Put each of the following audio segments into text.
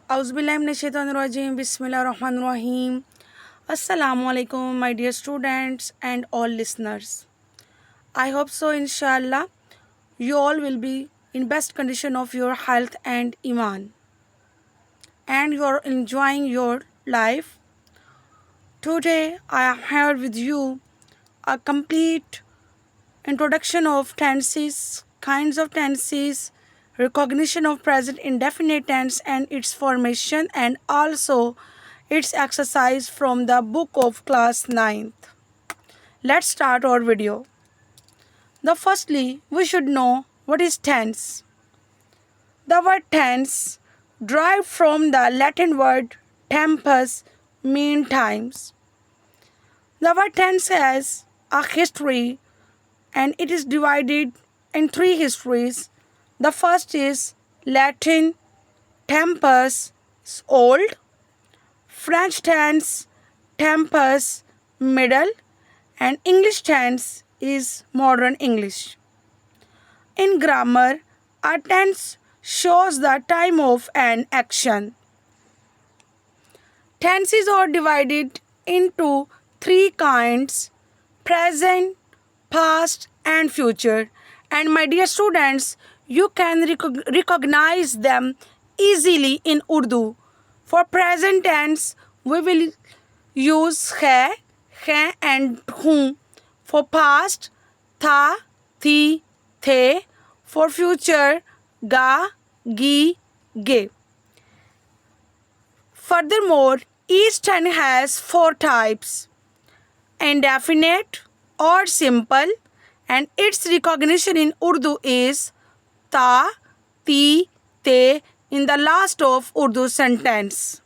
Auzubillahiminash-shaytanir-rajim. Bismillahir-rahmanir-rahim. Assalamu alaikum, my dear students and all listeners. I hope so, inshallah, you all will be in best condition of your health and iman, and you are enjoying your life. Today, I am here with you a complete introduction of tenses, kinds of tenses, recognition of present indefinite tense and its formation, and also its exercise from the book of class 9th. Let's start our video. Firstly, we should know what is tense. The word tense derived from the Latin word tempus, mean times. The word tense has a history and it is divided in three histories. The first is Latin tempus, old, French tense, tempus, middle, and English tense is modern English. In grammar, a tense shows the time of an action. Tenses are divided into three kinds: present, past, and future. And my dear students, you can recognize them easily in Urdu. For present tense, we will use hai, and hu. For past, tha, thi, the. For future, ga, gi, ge. Furthermore, each tense has four types: indefinite or simple, and its recognition in Urdu is ta, ti, te in the last of Urdu sentence.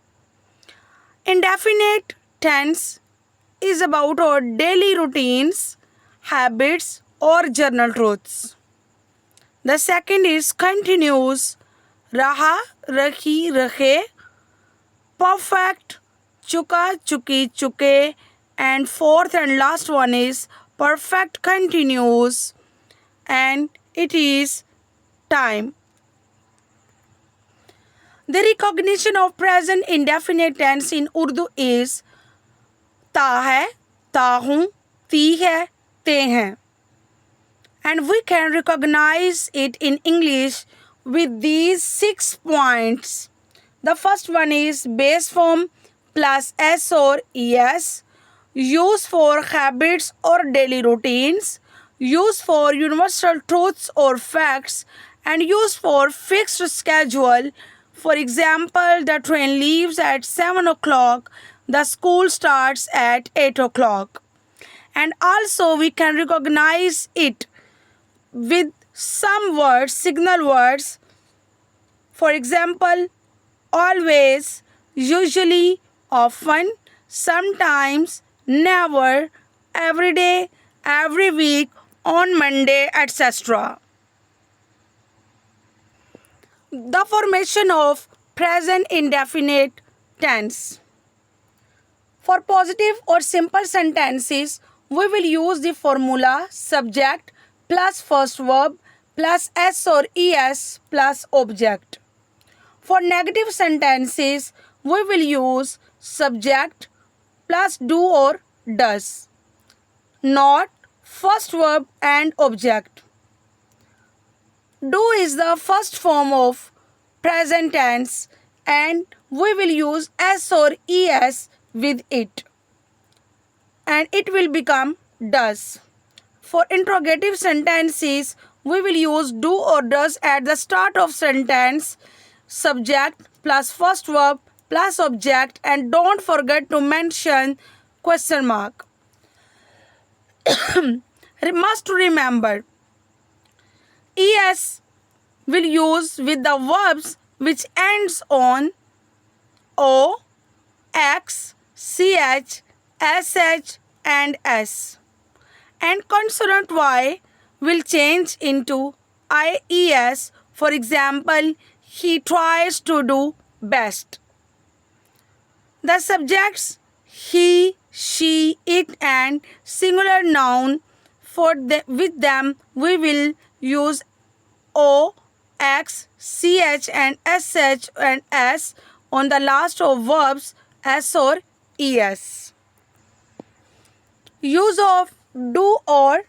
Indefinite tense is about our daily routines, habits, or journal truths. The second is continuous, raha, rahi, rahe, perfect, chuka, chuki, chuke, and fourth and last one is perfect continuous, and it is time. The recognition of present indefinite tense in Urdu is ta hai, ta hu, ti hai, te hain. And we can recognize it in English with these 6 points. The first one is base form plus s or es, use for habits or daily routines, use for universal truths or facts, and use for fixed schedule. For example, the train leaves at 7 o'clock, the school starts at 8 o'clock. And also we can recognize it with some words, signal words. For example, always, usually, often, sometimes, never, every day, every week, on Monday, etc. The formation of present indefinite tense. For positive or simple sentences, we will use the formula subject plus first verb plus s or es plus object. For negative sentences, we will use subject plus do or does, not first verb and object. Do is the first form of present tense and we will use s or es with it, and it will become does. For interrogative sentences, we will use do or does at the start of sentence, subject plus first verb plus object, and don't forget to mention question mark. Must remember, es will use with the verbs which ends on o, x, ch, sh, and s. And consonant y will change into ies. For example, he tries to do best. The subjects he, she, it, and singular noun with them we will use o, x, ch, and sh and s on the last of verbs s or es. Use of do or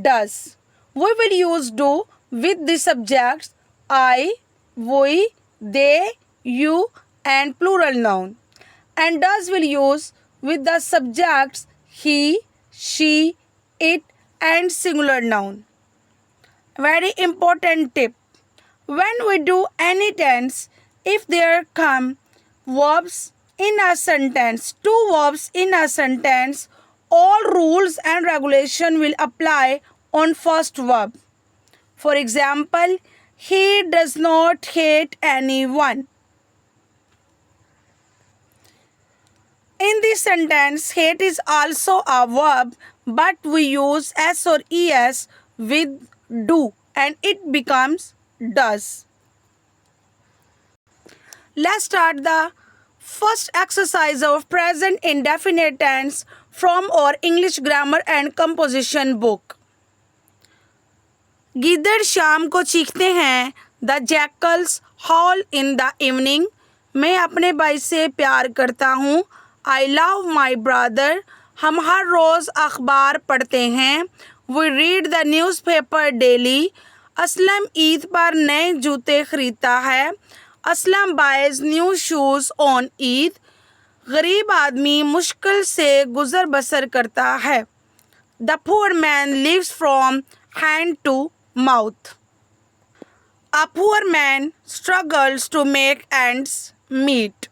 does. We will use do with the subjects I, we, they, you and plural noun. And does will use with the subjects he, she, it and singular noun. Very important tip. When we do any tense, if there come verbs in a sentence, two verbs in a sentence, all rules and regulation will apply on first verb. For example, he does not hate anyone. In this sentence, hate is also a verb, but we use s or es with do and it becomes does. Let's start the first exercise of present indefinite tense from our English grammar and composition book. गिद्दड़ शाम को चीखते हैं. The jackals howl in the evening. मैं अपने भाई से प्यार करता हूँ. I love my brother. हम हर रोज़ अखबार पढ़ते हैं. We read the newspaper daily. Aslam Eid पर नए जूते खरीदता है. Aslam buys new shoes on Eid. गरीब आदमी मुश्किल से गुजर बसर करता है. The poor man lives from hand to mouth. A poor man struggles to make ends meet.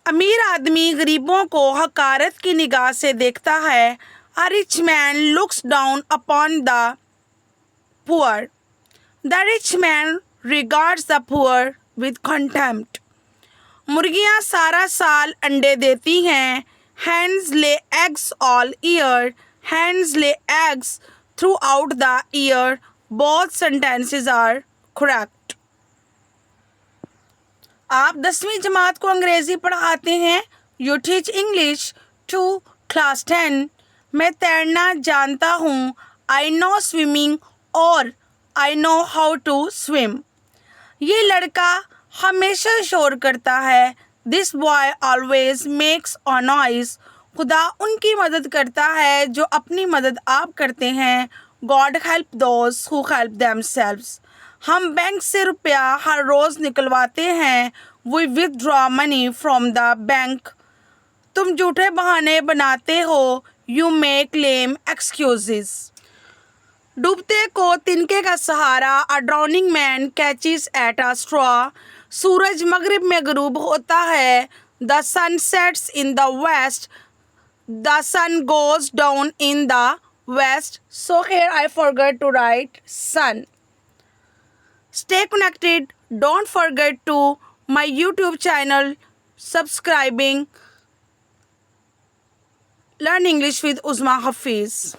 अमीर आदमी गरीबों को हकारत की निगाह से देखता है. A rich man looks down upon the poor. The rich man regards the poor with contempt. मुर्गियाँ सारा साल अंडे देती हैं. Hens lay eggs all year. Hens lay eggs throughout the year. Both sentences are correct. आप 10वीं जमात को अंग्रेज़ी पढ़ाते हैं. You teach English to class 10. मैं तैरना जानता हूँ. I know swimming और I know how to swim. ये लड़का हमेशा शोर करता है. This boy always makes a noise. खुदा उनकी मदद करता है जो अपनी मदद आप करते हैं. God help those who help themselves. हम बैंक से रुपया हर रोज़ निकलवाते हैं. We withdraw money from the bank. तुम झूठे बहाने बनाते हो. You make lame excuses. डूबते को तिनके का सहारा. A drowning man catches at a straw. सूरज मगरिब में गरूब होता है. The sun sets in the west. The sun goes down in the west. So here I forgot to write sun. Stay connected. Don't forget to my YouTube channel subscribing. Learn English with Uzma Hafiz.